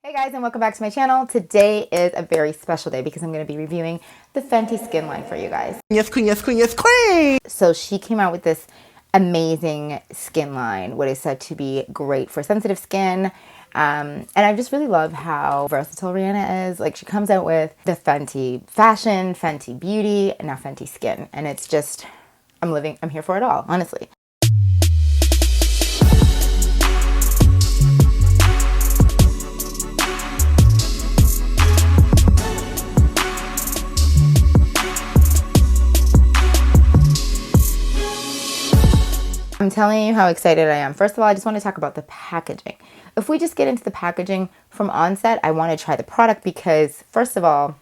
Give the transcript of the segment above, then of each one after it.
Hey guys, and welcome back to my channel. Today is a very special day because I'm going to be reviewing the Fenty Skin line for you guys. Yes, queen, yes, queen, yes, queen! So she came out with this amazing skin line, what is said to be great for sensitive skin. And I just really love how versatile Rihanna is. Like, she comes out with the Fenty fashion, Fenty beauty, and now Fenty Skin. And it's just, I'm here for it all, honestly. I'm telling you how excited I am. First of all, I just want to talk about the packaging. If we just get into the packaging from onset, I want to try the product because, first of all,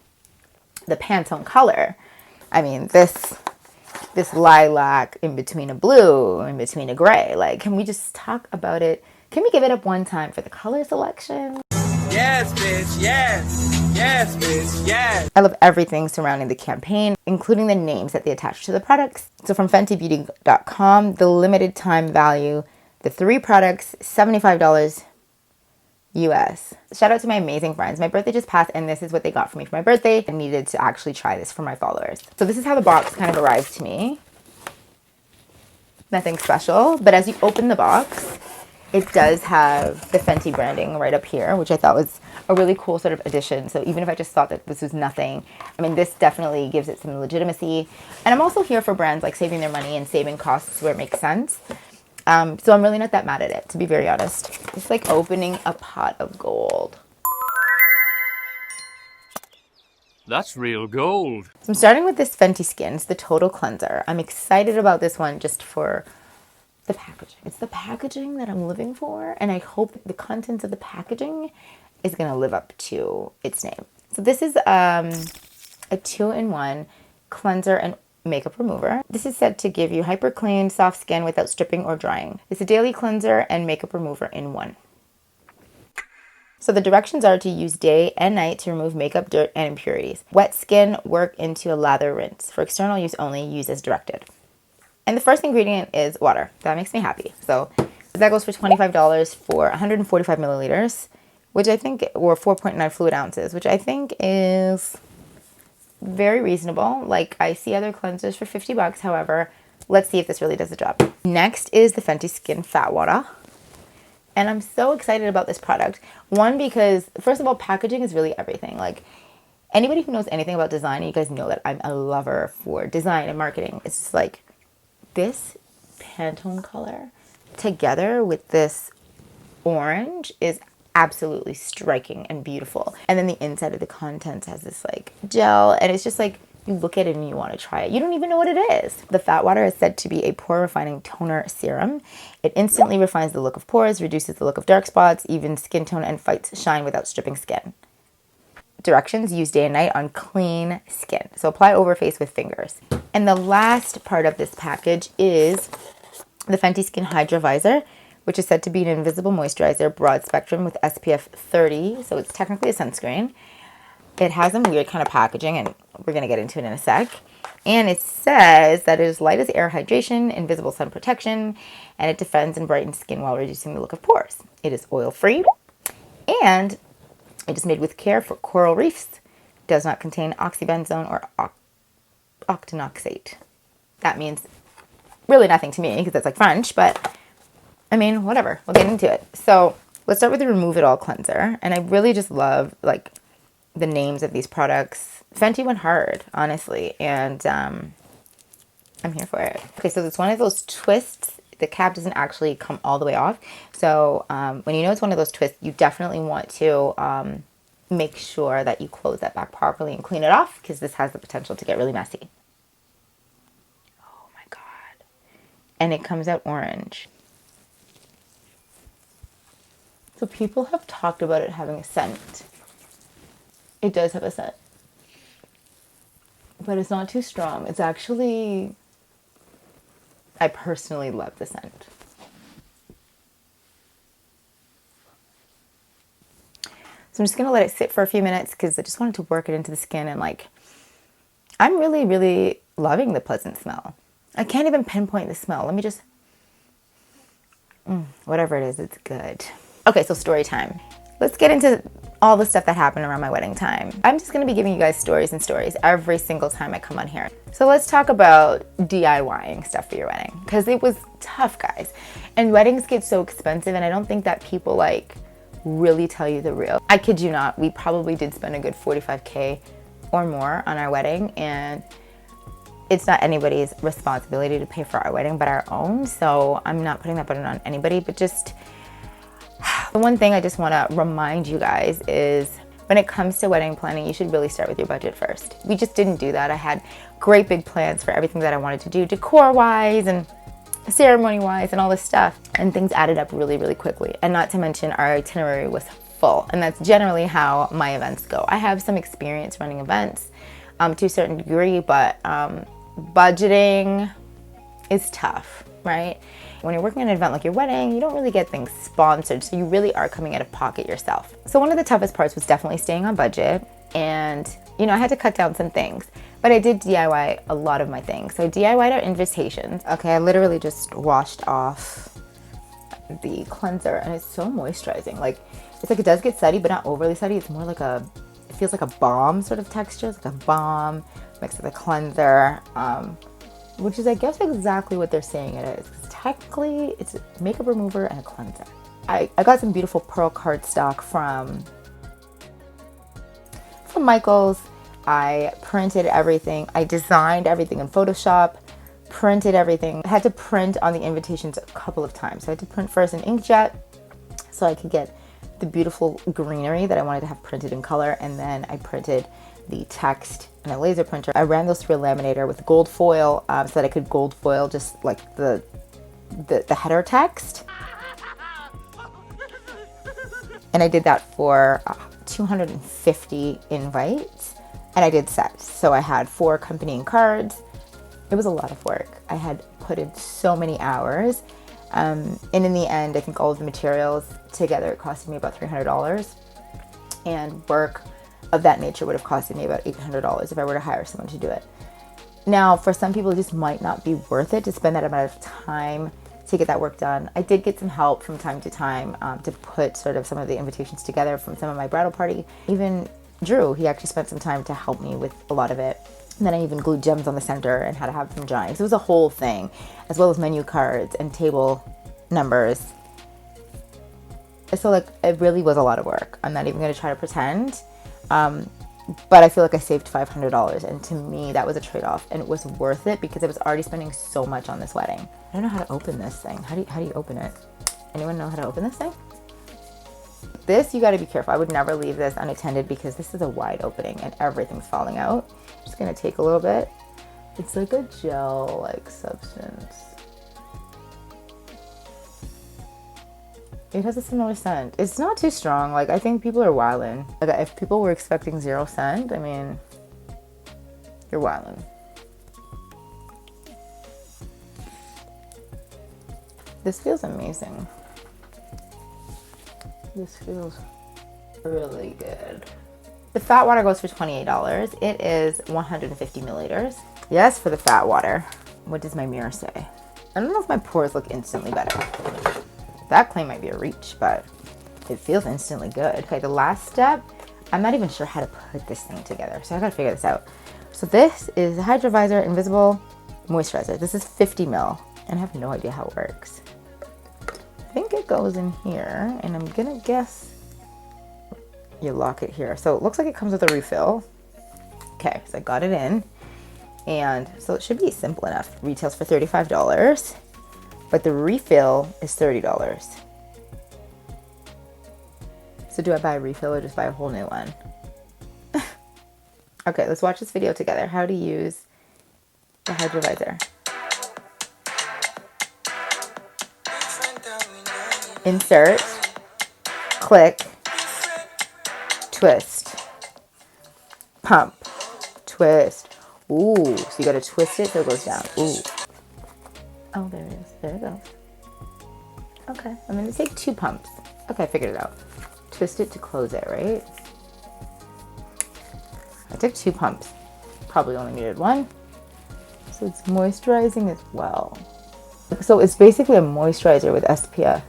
the Pantone color. I mean, this lilac in between a blue, in between a gray. Like, can we just talk about it? Can we give it up one time for the color selection? Yes, bitch, yes! Yes, bitch, yes! I love everything surrounding the campaign, including the names that they attach to the products. So from FentyBeauty.com, the limited time value, the 3 products, $75 US. Shout out to my amazing friends. My birthday just passed and this is what they got for me for my birthday. I needed to actually try this for my followers. So this is how the box kind of arrived to me. Nothing special, but as you open the box, it does have the Fenty branding right up here, which I thought was a really cool sort of addition. So even if I just thought that this was nothing, I mean, this definitely gives it some legitimacy. And I'm also here for brands like saving their money and saving costs where it makes sense. So I'm really not that mad at it, to be very honest. It's like opening a pot of gold. That's real gold. So I'm starting with this Fenty Skin. It's the Total Cleanser. I'm excited about this one just for the packaging. It's the packaging that I'm living for, and I hope the contents of the packaging is going to live up to its name. So this is a 2-in-1 cleanser and makeup remover. This is said to give you hyper clean, soft skin without stripping or drying. It's a daily cleanser and makeup remover in one. So the directions are to use day and night to remove makeup, dirt, and impurities. Wet skin, work into a lather rinse. For external use only, use as directed. And the first ingredient is water. That makes me happy. So that goes for $25 for 145 milliliters, which I think, or 4.9 fluid ounces, which I think is very reasonable. Like, I see other cleansers for 50 bucks. However, let's see if this really does the job. Next is the Fenty Skin Fat Water. And I'm so excited about this product. One, because first of all, packaging is really everything. Like, anybody who knows anything about design, you guys know that I'm a lover for design and marketing. It's just like, this Pantone color together with this orange is absolutely striking and beautiful. And then the inside of the contents has this like gel, and it's just like, you look at it and you want to try it. You don't even know what it is. The Fat Water is said to be a pore refining toner serum. It instantly refines the look of pores, reduces the look of dark spots, evens skin tone, and fights shine without stripping skin. Directions: use day and night on clean skin. So apply over face with fingers. And the last part of this package is the Fenty Skin Hydra Vizor, which is said to be an invisible moisturizer, broad spectrum with SPF 30. So it's technically a sunscreen. It has some weird kind of packaging, and we're going to get into it in a sec. And it says that it is light as air hydration, invisible sun protection, and it defends and brightens skin while reducing the look of pores. It is oil-free, and it is made with care for coral reefs. Does not contain oxybenzone or octinoxate. That means really nothing to me because that's like French, but I mean, whatever. We'll get into it. So let's start with the Remove It All cleanser. And I really just love like the names of these products. Fenty went hard, honestly, and I'm here for it. Okay, so it's one of those twists. The cap doesn't actually come all the way off. So when you know it's one of those twists, you definitely want to make sure that you close that back properly and clean it off, because this has the potential to get really messy. Oh my God. And it comes out orange. So people have talked about it having a scent. It does have a scent. But it's not too strong. It's actually, I personally love the scent. So I'm just going to let it sit for a few minutes because I just wanted to work it into the skin, and like, I'm really, really loving the pleasant smell. I can't even pinpoint the smell. Let me just, whatever it is, it's good. Okay, so story time. Let's get into all the stuff that happened around my wedding time. I'm just gonna be giving you guys stories and stories every single time I come on here. So let's talk about DIYing stuff for your wedding, because it was tough, guys. And weddings get so expensive, and I don't think that people like really tell you the real. I kid you not, we probably did spend a good 45K or more on our wedding, and it's not anybody's responsibility to pay for our wedding but our own. So I'm not putting that burden on anybody, but just the one thing I just want to remind you guys is when it comes to wedding planning, you should really start with your budget first. We just didn't do that. I had great big plans for everything that I wanted to do, decor-wise and ceremony-wise and all this stuff. And things added up really, really quickly. And not to mention our itinerary was full. And that's generally how my events go. I have some experience running events to a certain degree, but budgeting is tough, right? When you're working on an event like your wedding, you don't really get things sponsored, so you really are coming out of pocket yourself. So one of the toughest parts was definitely staying on budget, and I had to cut down some things, but I did DIY a lot of my things. So I DIY'd our invitations. Okay, I literally just washed off the cleanser, and it's so moisturizing. Like, it's like it does get sudsy, but not overly sudsy. It's more like it feels like a balm sort of texture. It's like a balm mixed with a cleanser, which is, I guess, exactly what they're saying it is. Technically, it's a makeup remover and a cleanser. I got some beautiful pearl cardstock from Michael's. I printed everything. I designed everything in Photoshop, printed everything. I had to print on the invitations a couple of times. So I had to print first in inkjet so I could get the beautiful greenery that I wanted to have printed in color, and then I printed the text in a laser printer. I ran those through a laminator with gold foil so that I could gold foil just like the header text. And I did that for 250 invites, and I did sets. So I had 4 accompanying cards. It was a lot of work. I had put in so many hours. And in the end, I think all of the materials together, it costed me about $300. And work of that nature would have costed me about $800 if I were to hire someone to do it. Now, for some people, it just might not be worth it to spend that amount of time to get that work done. I did get some help from time to time to put sort of some of the invitations together from some of my bridal party. Even Drew, he actually spent some time to help me with a lot of it. And then I even glued gems on the center and how to have them drying. So it was a whole thing, as well as menu cards and table numbers. So like, it really was a lot of work. I'm not even gonna try to pretend. But I feel like I saved $500, and to me that was a trade-off, and it was worth it because I was already spending so much on this wedding. I don't know how to open this thing. How do you open it? Anyone know how to open this thing? This, you got to be careful. I would never leave this unattended because this is a wide opening and everything's falling out. Just gonna take a little bit. It's like a gel-like substance. It has a similar scent. It's not too strong. Like, I think people are wildin'. Like, if people were expecting 0 scent, I mean, you're wildin'. This feels amazing. This feels really good. The fat water goes for $28. It is 150 milliliters. Yes, for the fat water. What does my mirror say? I don't know if my pores look instantly better. That claim might be a reach, but it feels instantly good. Okay, the last step, I'm not even sure how to put this thing together, so I gotta figure this out. So this is the Hydra Vizor Invisible Moisturizer. This is 50 ml, and I have no idea how it works. I think it goes in here, and I'm gonna guess you lock it here. So it looks like it comes with a refill. Okay, so I got it in, and so it should be simple enough. Retails for $35. But the refill is $30. So do I buy a refill or just buy a whole new one? Okay, let's watch this video together. How to use the Hydra Vizor. Insert, click, twist, pump, twist. Ooh, so you gotta twist it so it goes down. Ooh. Oh, there it is. There it goes. Okay, I'm gonna take 2 pumps. Okay, I figured it out. Twist it to close it, right? I took 2 pumps. Probably only needed 1. So it's moisturizing as well. So it's basically a moisturizer with SPF.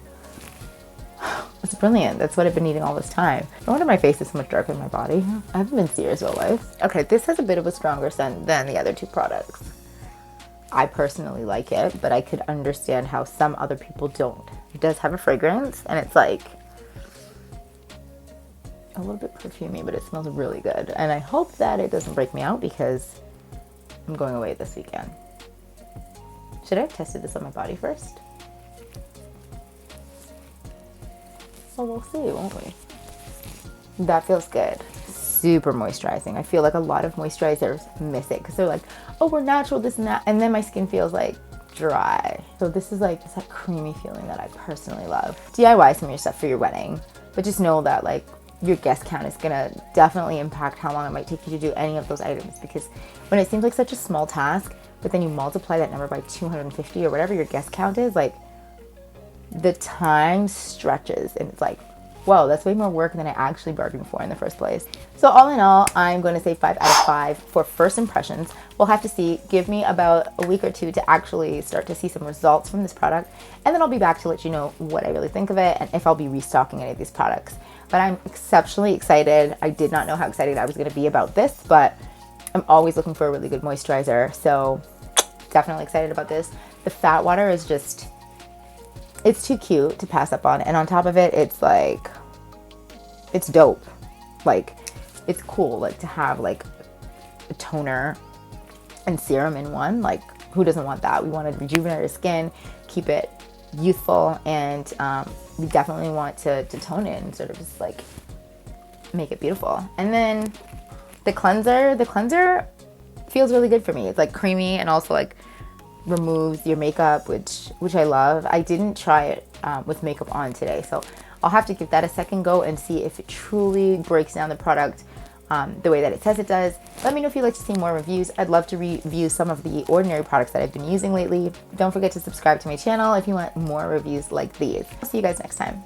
It's brilliant. That's what I've been needing all this time. No wonder my face is so much darker than my body. I haven't been serious about life. Okay, this has a bit of a stronger scent than the other two products. I personally like it, but I could understand how some other people don't. It does have a fragrance, and it's like a little bit perfumey, but it smells really good. And I hope that it doesn't break me out because I'm going away this weekend. Should I have tested this on my body first? Well, we'll see, won't we? That feels good. Super moisturizing. I feel like a lot of moisturizers miss it because they're like, oh, we're natural, this and that. And then my skin feels like dry. So this is like just that creamy feeling that I personally love. DIY some of your stuff for your wedding, but just know that like your guest count is gonna definitely impact how long it might take you to do any of those items, because when it seems like such a small task, but then you multiply that number by 250 or whatever your guest count is, like the time stretches and it's like, whoa, that's way more work than I actually bargained for in the first place. So all in all, I'm going to say 5 out of 5 for first impressions. We'll have to see. Give me about a week or two to actually start to see some results from this product, and then I'll be back to let you know what I really think of it and if I'll be restocking any of these products. But I'm exceptionally excited. I did not know how excited I was going to be about this, but I'm always looking for a really good moisturizer, so definitely excited about this. The fat water is just, it's too cute to pass up on, and on top of it, it's like, it's dope. Like, it's cool, like to have like a toner and serum in one. Like, who doesn't want that? We want to rejuvenate our skin, keep it youthful, and we definitely want to tone it and sort of just like make it beautiful. And then the cleanser feels really good for me. It's like creamy and also like removes your makeup, which I love. I didn't try it with makeup on today, so I'll have to give that a second go and see if it truly breaks down the product the way that it says it does. Let me know if you'd like to see more reviews. I'd love to review some of the ordinary products that I've been using lately. Don't forget to subscribe to my channel if you want more reviews like these. I'll see you guys next time.